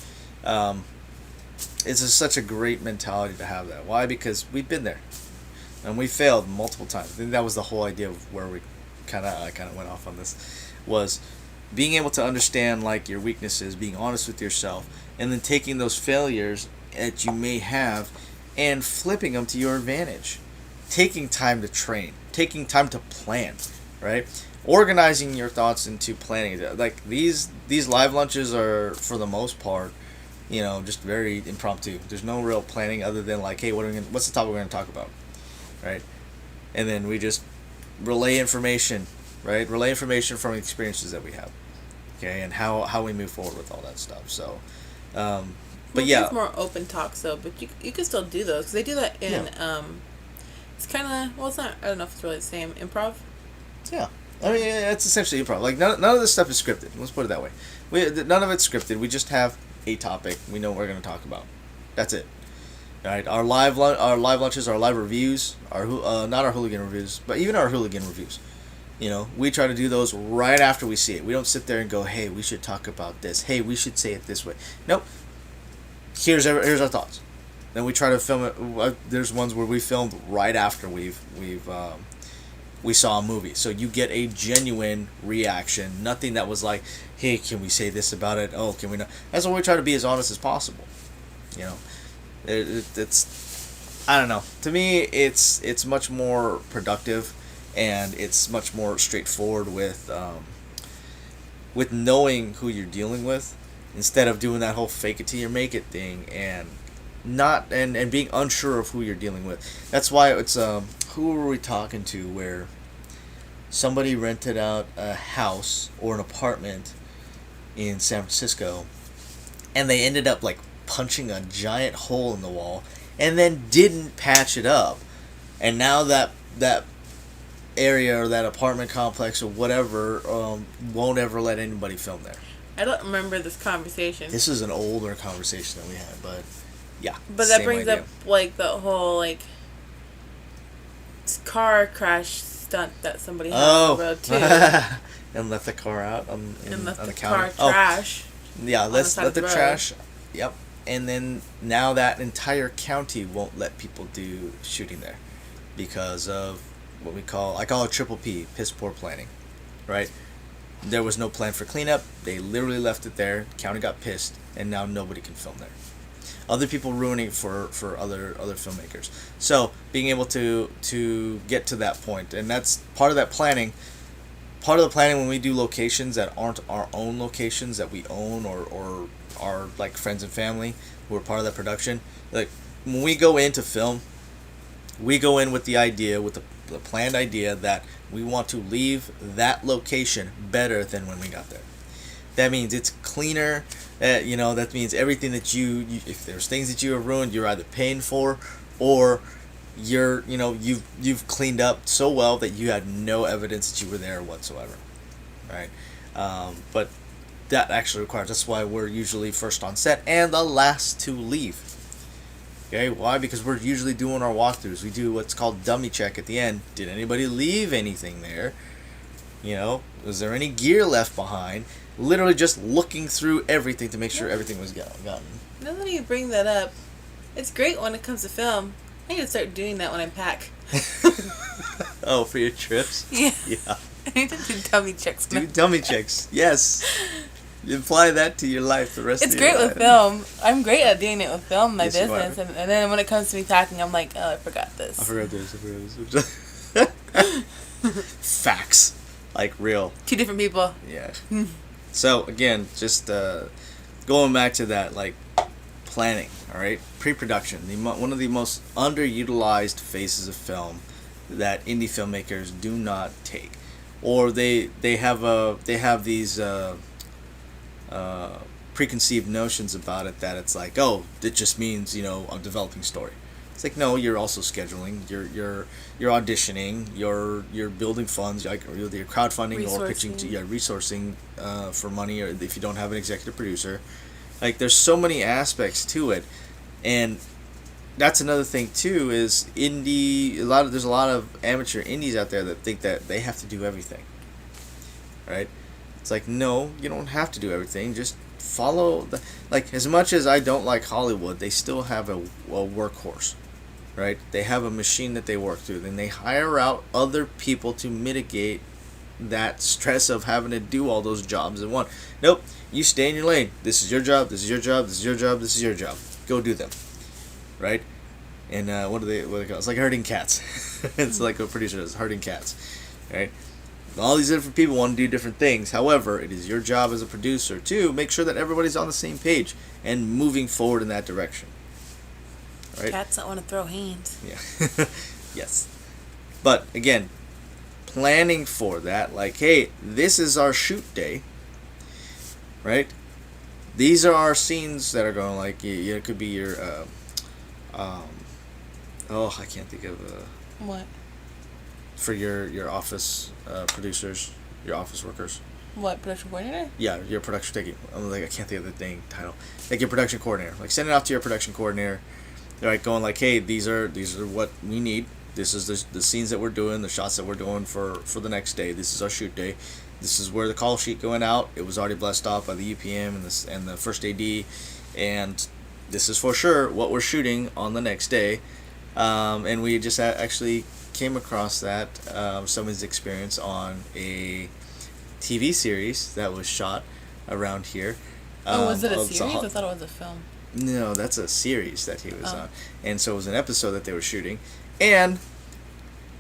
It's such a great mentality to have that. Why? Because we've been there, and we failed multiple times. I think that was the whole idea of where we kind of went off on this, was being able to understand like your weaknesses, being honest with yourself, and then taking those failures that you may have and flipping them to your advantage. Taking time to train, taking time to plan, right? Organizing your thoughts into planning. Like these live lunches are, for the most part, just very impromptu. There's no real planning other than like, hey, what's the topic we're gonna talk about, right? And then we just relay information, right? Relay information from experiences that we have, okay, and how we move forward with all that stuff. So, but yeah, it's more open talks though. But you can still do those because they do that in It's kind of, well, it's not, I don't know if it's really the same. Improv? Yeah. I mean, it's essentially improv. Like, none of this stuff is scripted. Let's put it that way. None of it's scripted. We just have a topic. We know what we're going to talk about. That's it. All right. Our live lunches, our live reviews, not our hooligan reviews, but even our hooligan reviews. We try to do those right after we see it. We don't sit there and go, hey, we should talk about this. Hey, we should say it this way. Nope. Here's our thoughts. Then we try to film it. There's ones where we filmed right after we saw a movie, so you get a genuine reaction. Nothing that was like, "Hey, can we say this about it? Oh, can we not?" That's what we try to be as honest as possible. It's I don't know. To me, it's much more productive, and it's much more straightforward with knowing who you're dealing with, instead of doing that whole fake it till you make it thing and being unsure of who you're dealing with. That's why it's who were we talking to where somebody rented out a house or an apartment in San Francisco, and they ended up like punching a giant hole in the wall and then didn't patch it up, and now that area or that apartment complex or whatever won't ever let anybody film there. I don't remember this conversation. This is an older conversation that we had, but yeah. But that brings up like the whole like car crash stunt that somebody had on the road too. And left the car out on the car counter. trash. Yeah, let's let the trash. Yep. And then now that entire county won't let people do shooting there because of what I call it triple P, piss poor planning, right? There was no plan for cleanup. They literally left it there. County got pissed, and now nobody can film there. Other people ruining it for other filmmakers. So being able to get to that point, and that's part of that planning. Part of the planning when we do locations that aren't our own locations that we own or are like friends and family who are part of that production. Like when we go in to film, we go in with the idea, with the planned idea that we want to leave that location better than when we got there. That means it's cleaner. That means everything that you if there's things that you have ruined, you're either paying for, or you've cleaned up so well that you had no evidence that you were there whatsoever, right? But that actually requires. That's why we're usually first on set and the last to leave. Okay, why? Because we're usually doing our walkthroughs. We do what's called dummy check at the end. Did anybody leave anything there? Was there any gear left behind? Literally just looking through everything to make sure everything was gotten. Now that you bring that up, it's great when it comes to film. I need to start doing that when I pack. Oh, for your trips? Yeah. Yeah. I need to do dummy checks. Do dummy checks. Yes. You apply that to your life the rest of your life. It's great with film. I'm great at doing it with film, my business. And then when it comes to me packing, I'm like, oh, I forgot this. I forgot this. Facts. Like real. Two different people. Yeah. So, again, just going back to that, like, planning, all right? Pre-production. One of the most underutilized phases of film that indie filmmakers do not take. Or they have these preconceived notions about it that it's like, oh, it just means, I'm developing story. It's like, no, you're also scheduling, you're auditioning, you're building funds, like you're crowdfunding or pitching to resourcing for money, or if you don't have an executive producer. Like there's so many aspects to it, and that's another thing too is there's a lot of amateur indies out there that think that they have to do everything. Right? It's like, no, you don't have to do everything. Just follow the, like, as much as I don't like Hollywood, they still have a workhorse, right? They have a machine that they work through. Then they hire out other people to mitigate that stress of having to do all those jobs in one. Nope, you stay in your lane. This is your job. This is your job. This is your job. This is your job. Go do them, right? And what do they call? It's like herding cats. It's like a producer does, herding cats, right? All these different people want to do different things. However, it is your job as a producer to make sure that everybody's on the same page and moving forward in that direction. Right? Cats don't want to throw hands. Yeah. Yes. But again, planning for that, like, hey, this is our shoot day, right? These are our scenes that are going, like, it could be your, I can't think of What? for your office producers, your office workers. What, production coordinator? Yeah, your production taking. I'm like, I can't think of the thing title. Like your production coordinator. Like send it off to your production coordinator. They're like going like, hey, these are what we need. This is the scenes that we're doing, the shots that we're doing for the next day. This is our shoot day. This is where the call sheet going out. It was already blessed off by the UPM and the first AD, and this is for sure what we're shooting on the next day. And we just actually came across that someone's experience on a TV series that was shot around here. Was it a series? I thought it was a film. No, that's a series that he was on, and so it was an episode that they were shooting, and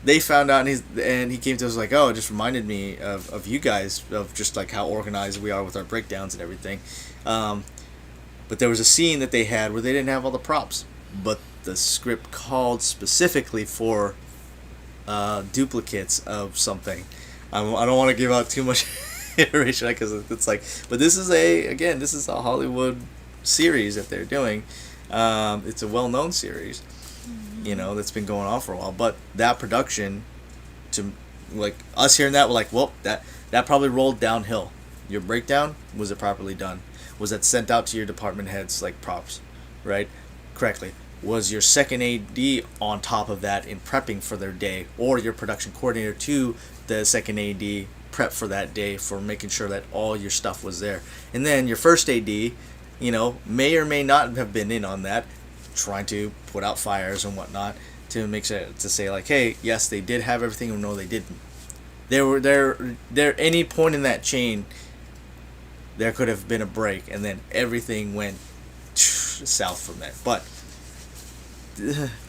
they found out, and he came to us like, oh, it just reminded me of you guys, of just like how organized we are with our breakdowns and everything. But there was a scene that they had where they didn't have all the props, but the script called specifically for duplicates of something. I don't want to give out too much information because it's like, but this is a Hollywood series that they're doing. It's a well-known series, that's been going on for a while. But that production, to like us hearing that, we're like, well, that probably rolled downhill. Your breakdown, was it properly done? Was it sent out to your department heads like props, right? Correctly. Was your second AD on top of that in prepping for their day, or your production coordinator to the second AD prep for that day for making sure that all your stuff was there? And then your first AD, may or may not have been in on that, trying to put out fires and whatnot to make sure to say like, hey, yes, they did have everything, or no, they didn't. There any point in that chain, there could have been a break, and then everything went south from there. But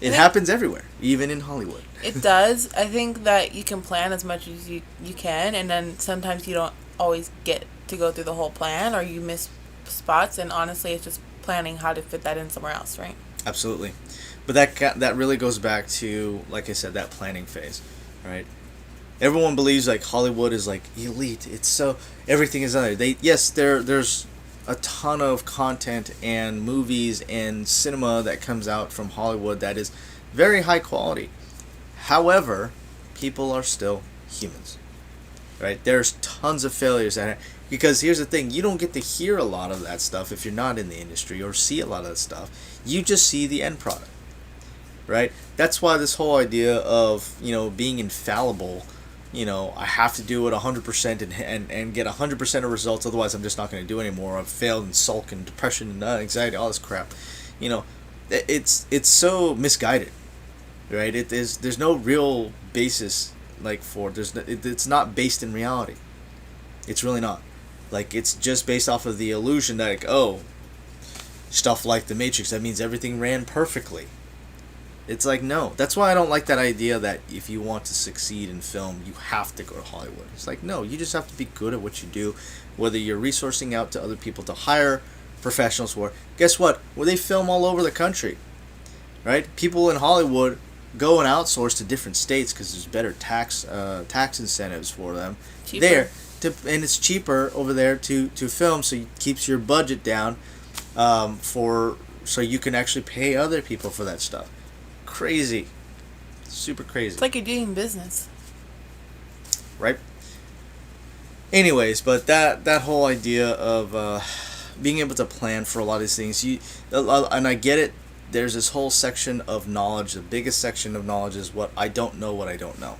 it happens everywhere, even in Hollywood. It does. I think that you can plan as much as you can, and then sometimes you don't always get to go through the whole plan, or you miss spots, and honestly, it's just planning how to fit that in somewhere else, right? Absolutely. But that really goes back to, like I said, that planning phase, right? Everyone believes like Hollywood is like elite. It's so, everything is on there. There's a ton of content and movies and cinema that comes out from Hollywood that is very high quality. However, people are still humans, right? There's tons of failures because here's the thing, you don't get to hear a lot of that stuff if you're not in the industry or see a lot of that stuff. You just see the end product, right? That's why this whole idea of, being infallible, I have to do it 100% and get 100% of results, otherwise I'm just not going to do it anymore. I've failed and sulk and depression and anxiety, all this crap. It's so misguided, right? There's no real basis it's not based in reality. It's really not. Like, it's just based off of the illusion that, like, oh, stuff like The Matrix, that means everything ran perfectly. It's like, no. That's why I don't like that idea that if you want to succeed in film, you have to go to Hollywood. It's like, no, you just have to be good at what you do, whether you're resourcing out to other people to hire professionals for. Guess what? Well, they film all over the country, right? People in Hollywood go and outsource to different states because there's better tax incentives for them. Cheaper. And it's cheaper over there to film, so it keeps your budget down so you can actually pay other people for that stuff. Crazy. Super crazy. It's like you're doing business. Right? Anyways, but that whole idea of being able to plan for a lot of these things, and I get it, there's this whole section of knowledge. The biggest section of knowledge is what I don't know,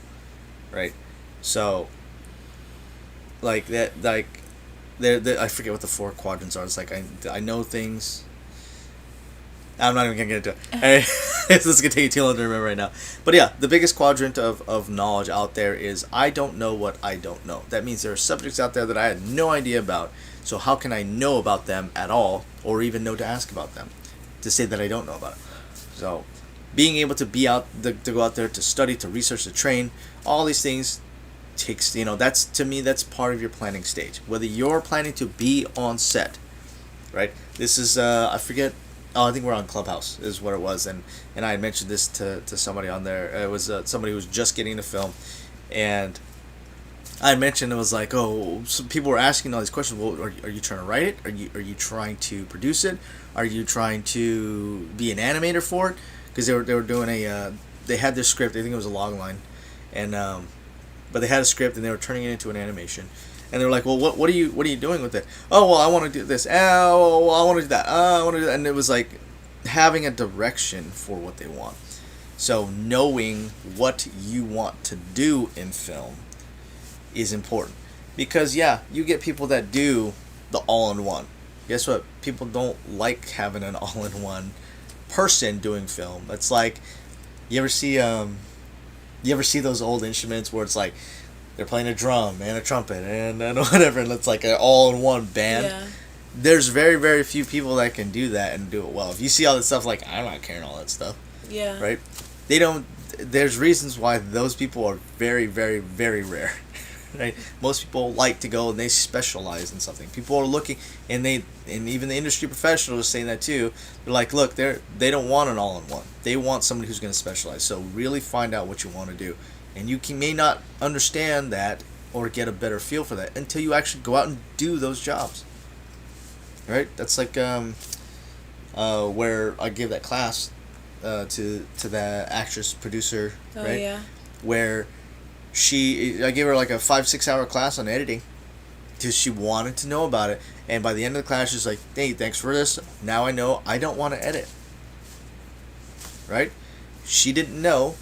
right? So, like that, like I forget what the 4 quadrants are. It's like I know things. I'm not even gonna get into it. Hey, this is gonna take you too long to remember right now. But yeah, the biggest quadrant of knowledge out there is I don't know what I don't know. That means there are subjects out there that I had no idea about. So how can I know about them at all, or even know to ask about them, to say that I don't know about it? So, being able to to go out there to study, to research, to train, all these things takes, that's, to me, that's part of your planning stage. Whether you're planning to be on set, right? This is I forget. Oh, I think we're on Clubhouse is what it was, and I had mentioned this to somebody on there. It was somebody who was just getting into film, and I mentioned, it was like, oh, some people were asking all these questions. Well, are you trying to write it? Are you trying to produce it? Are you trying to be an animator for it? Because they were doing they had this script. I think it was a log line, and but they had a script and they were turning it into an animation. And they were like, well, what are you doing with it? Oh, well, I want to do this. Oh, well, I want to do that. I want to do that. And it was like having a direction for what they want. So knowing what you want to do in film is important. Because, yeah, you get people that do the all-in-one. Guess what? People don't like having an all-in-one person doing film. It's like, you ever see those old instruments where it's like they're playing a drum and a trumpet and whatever, and it's like an all-in-one band? Yeah. There's very, very few people that can do that and do it well. If you see all that stuff, like, I'm not carrying all that stuff. Yeah. Right? There's reasons why those people are very, very, very rare. Right? Most people like to go and they specialize in something. People are looking, and even the industry professionals are saying that too. They're like, look, they don't want an all-in-one. They want somebody who's going to specialize. So really find out what you want to do, and you may not understand that or get a better feel for that until you actually go out and do those jobs. Right? That's like where I gave that class to the actress producer. Oh, right? Yeah. Where I gave her like a 5-6 hour class on editing because she wanted to know about it, and by the end of the class she's like, hey, thanks for this, now I know I don't want to edit. Right? She didn't know,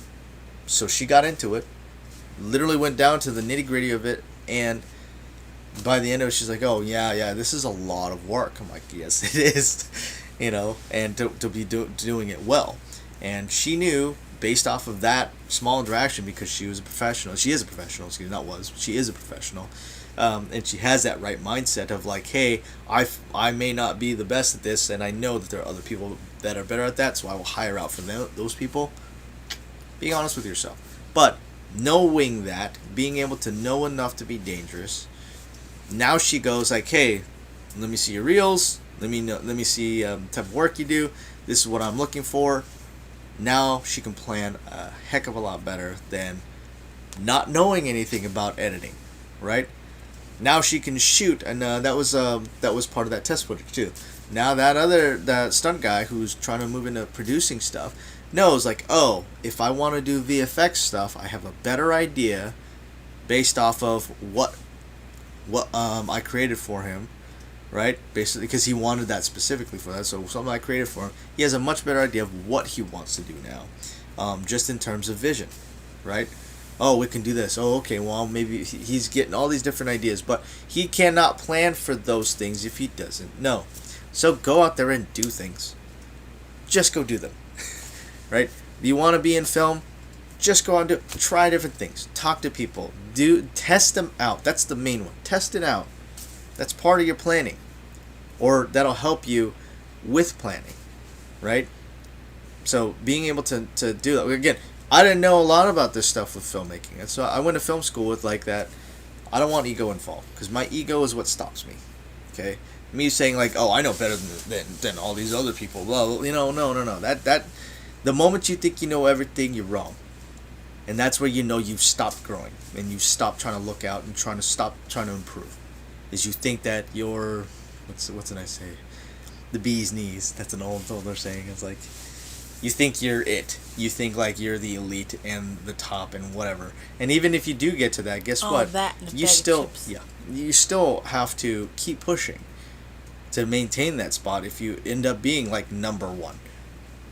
so she got into it, literally went down to the nitty gritty of it, and by the end of it she's like, oh yeah, this is a lot of work. I'm like, yes it is. And to be doing it well, and she knew based off of that small interaction, because she was a professional. She is a professional, she is a professional. And she has that right mindset of like, hey, I may not be the best at this, and I know that there are other people that are better at that, so I will hire out from those people. Being honest with yourself. But knowing that, being able to know enough to be dangerous, now she goes like, hey, let me see your reels, let me see the type of work you do, this is what I'm looking for. Now she can plan a heck of a lot better than not knowing anything about editing, right? Now she can shoot, and that was part of that test footage too. Now that stunt guy who's trying to move into producing stuff knows, like, oh, if I want to do VFX stuff, I have a better idea based off of what I created for him. Right? Basically, because he wanted that specifically for that. So something I created for him. He has a much better idea of what he wants to do now. Just in terms of vision. Right? Oh, we can do this. Oh, okay, well, maybe he's getting all these different ideas. But he cannot plan for those things if he doesn't know. So go out there and do things. Just go do them. Right? If you want to be in film, just go out and try different things. Talk to people. Test them out. That's the main one. Test it out. That's part of your planning, or that'll help you with planning, right? So being able to do that. Again, I didn't know a lot about this stuff with filmmaking, and so I went to film school with like that. I don't want ego involved, because my ego is what stops me. Okay, me saying like, oh, I know better than all these other people. Well, no. That the moment you think you know everything, you're wrong, and that's where you've stopped growing and you stop trying to look out and trying to improve. Is you think that you're, what's did I say? The bee's knees. That's an older saying. It's like, you think you're it. You think like you're the elite and the top and whatever. And even if you do get to that, guess what? You still have to keep pushing to maintain that spot if you end up being like number one,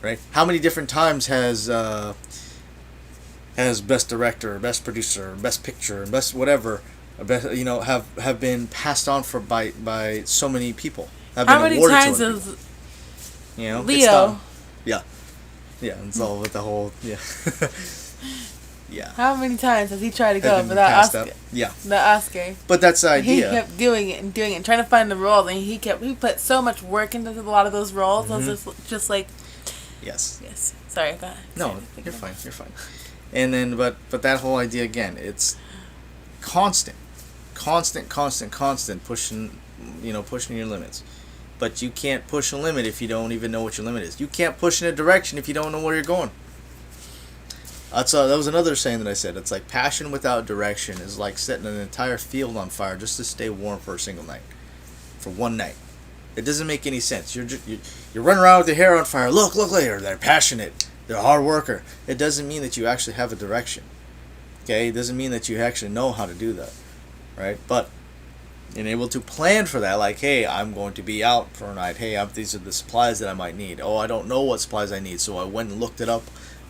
right? How many different times has best director, best producer, best picture, best whatever have been passed on by so many people. Have How been many awarded times to other has people. You know, it's Leo? done. Yeah, yeah, it's all with the whole yeah. How many times has he tried to Have go been for that passed Oscar? up. Yeah, The Oscar. but that's the He idea. kept doing it and doing it, and trying to find the role, and he put so much work into a lot of those roles. I was just like, Yes. Sorry, go ahead. No, Sorry, you're fine. You're fine. And then, but that whole idea again, it's constant pushing, pushing your limits. But you can't push a limit if you don't even know what your limit is. You can't push in a direction if you don't know where you're going. That was another saying that I said. It's like passion without direction is like setting an entire field on fire just to stay warm for a single night, for one night. It doesn't make any sense. You're running around with your hair on fire. Look later. They're passionate. They're a hard worker. It doesn't mean that you actually have a direction. Okay, it doesn't mean that you actually know how to do that, right? But being able to plan for that, like, hey, I'm going to be out for a night. Hey, these are the supplies that I might need. Oh, I don't know what supplies I need, so I went and looked it up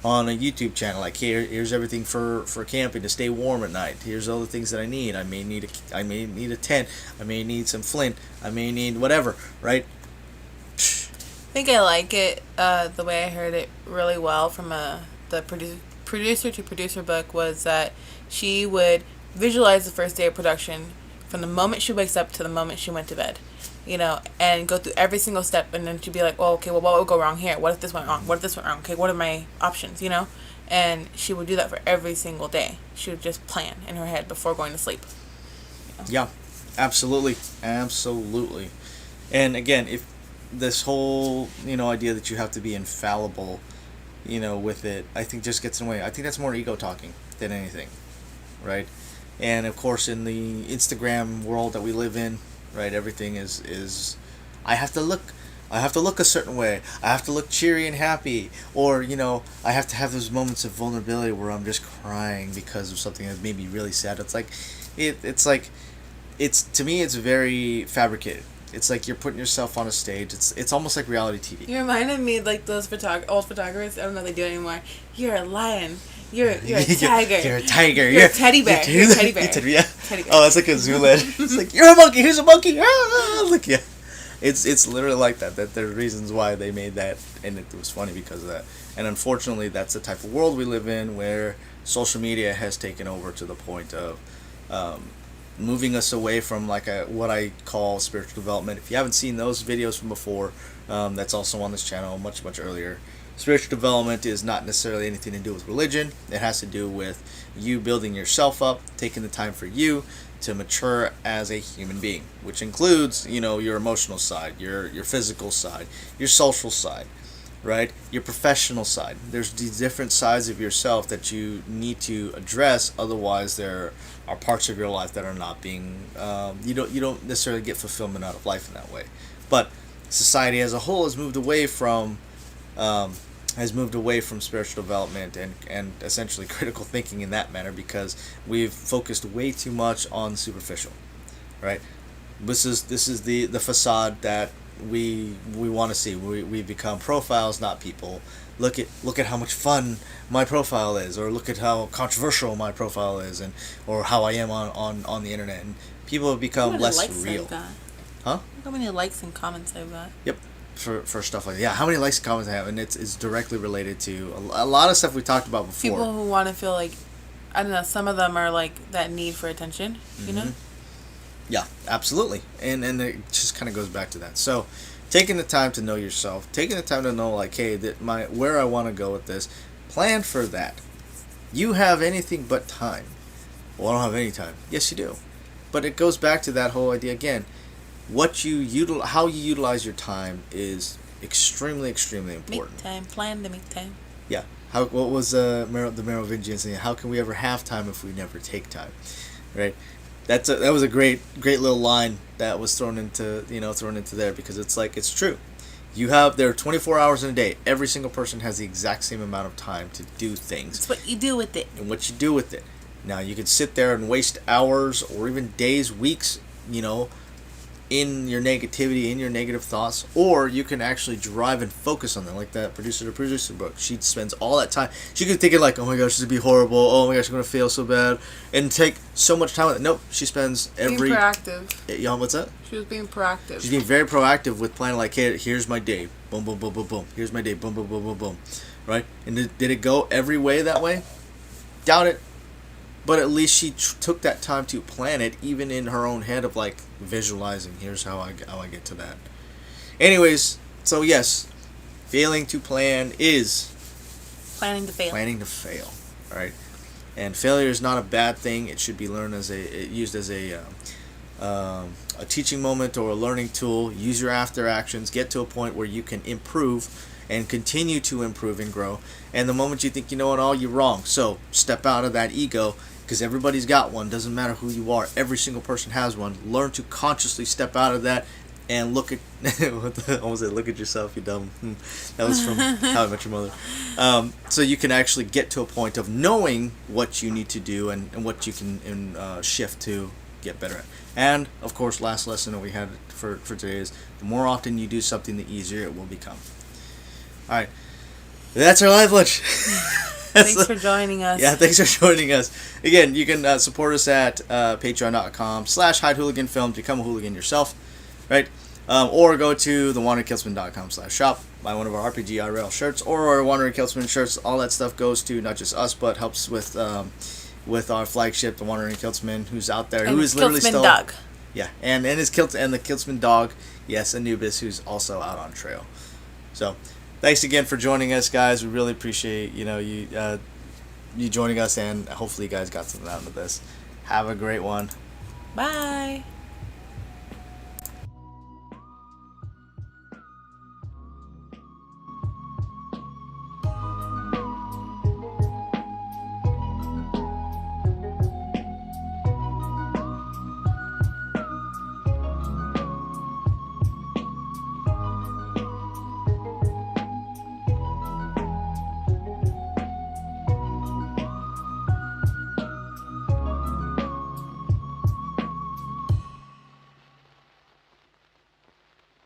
on a YouTube channel. Like, here's everything for camping to stay warm at night. Here's all the things that I need. I may need a tent. I may need some flint. I may need whatever, right? I think I like it the way I heard it really well from the producer to producer book was that she would visualize the first day of production from the moment she wakes up to the moment she went to bed, and go through every single step, and then she'd be like, oh, okay, well, what would go wrong here? What if this went wrong? What if this went wrong? Okay, what are my options, And she would do that for every single day. She would just plan in her head before going to sleep. Yeah, absolutely. And again, if this whole, idea that you have to be infallible, with it, I think just gets in the way. I think that's more ego talking than anything, right? And of course, in the Instagram world that we live in, right, everything is I have to look a certain way. I have to look cheery and happy, or I have to have those moments of vulnerability where I'm just crying because of something that made me really sad. It's like it's to me it's very fabricated. It's like you're putting yourself on a stage. It's almost like reality TV. You reminded me like those old photographers. I don't know if they do it anymore. You're a lion. You're a tiger. You're a tiger. You're a teddy bear. You're a teddy bear. Teddy bear. Teddy bear. Oh, that's like a Zoolander. It's like, you're a monkey. Who's a monkey? Look, yeah. It's literally like that. That there are reasons why they made that, and it was funny because of that. And unfortunately, that's the type of world we live in, where social media has taken over to the point of moving us away from what I call spiritual development. If you haven't seen those videos from before, that's also on this channel much earlier. Spiritual development is not necessarily anything to do with religion. It has to do with you building yourself up, taking the time for you to mature as a human being, which includes, your emotional side, your physical side, your social side, right? Your professional side. There's these different sides of yourself that you need to address. Otherwise, there are parts of your life that are not being, you don't necessarily get fulfillment out of life in that way. But society as a whole has moved away from spiritual development and essentially critical thinking in that manner, because we've focused way too much on superficial, right? This is the facade that we want to see. We become profiles, not people. Look at how much fun my profile is, or look at how controversial my profile is, or how I am on the internet. And people have become less real. Huh? Look how many likes and comments I've got. Yep. For stuff like that. Yeah, how many likes and comments I have, and it's directly related to a lot of stuff we talked about before. People who want to feel like, I don't know, some of them are like that need for attention, Yeah, absolutely. And it just kind of goes back to that. So, taking the time to know yourself, taking the time to know, like, hey, where I want to go with this, plan for that. You have anything but time. Well, I don't have any time. Yes, you do. But it goes back to that whole idea again. How you utilize your time is extremely important. Make time. Plan to make time. Yeah. What was the Merovingian saying? How can we ever have time if we never take time? Right. That was a great little line that was thrown into there, because it's true. There are 24 hours in a day. Every single person has the exact same amount of time to do things. It's what you do with it. And what you do with it. Now, you could sit there and waste hours or even days, weeks, in your negativity, in your negative thoughts, or you can actually drive and focus on them, like that producer to producer book. She spends all that time. She could think like, oh my gosh, this would be horrible. Oh my gosh, I'm gonna fail so bad, and take so much time with it. Nope, she spends every. Being proactive. Yeah, what's that? She was being proactive. She's being very proactive with planning. Like, hey, here's my day. Boom, boom, boom, boom, boom. Here's my day. Boom, boom, boom, boom, boom. Right? And did it go every way that way? Doubt it. But at least she took that time to plan it, even in her own head of like visualizing. Here's how I get to that. Anyways, so yes, failing to plan is planning to fail. Planning to fail, right? And failure is not a bad thing. It should be learned used as a teaching moment or a learning tool. Use your after actions. Get to a point where you can improve and continue to improve and grow. And the moment you think you know it all, you're wrong. So step out of that ego. Because everybody's got one. Doesn't matter who you are. Every single person has one. Learn to consciously step out of that and look at look at yourself, you dumb. That was from How I Met Your Mother. So you can actually get to a point of knowing what you need to do and what you can shift to get better at. And of course, last lesson that we had for today is the more often you do something, the easier it will become. All right, that's our live lunch. Thanks for joining us. Yeah, thanks for joining us. Again, you can support us at patreon.com/HideHooliganFilm. Become a hooligan yourself, right? Or go to thewanderingkillsman.com/shop. Buy one of our RPG IRL shirts or our Wandering Killsman shirts. All that stuff goes to not just us, but helps with our flagship, the Wandering Killsman, who's out there, who is literally still dog. Yeah, and his and the Killsman dog. Yes, Anubis, who's also out on trail. So. Thanks again for joining us, guys. We really appreciate you joining us, and hopefully you guys got something out of this. Have a great one. Bye.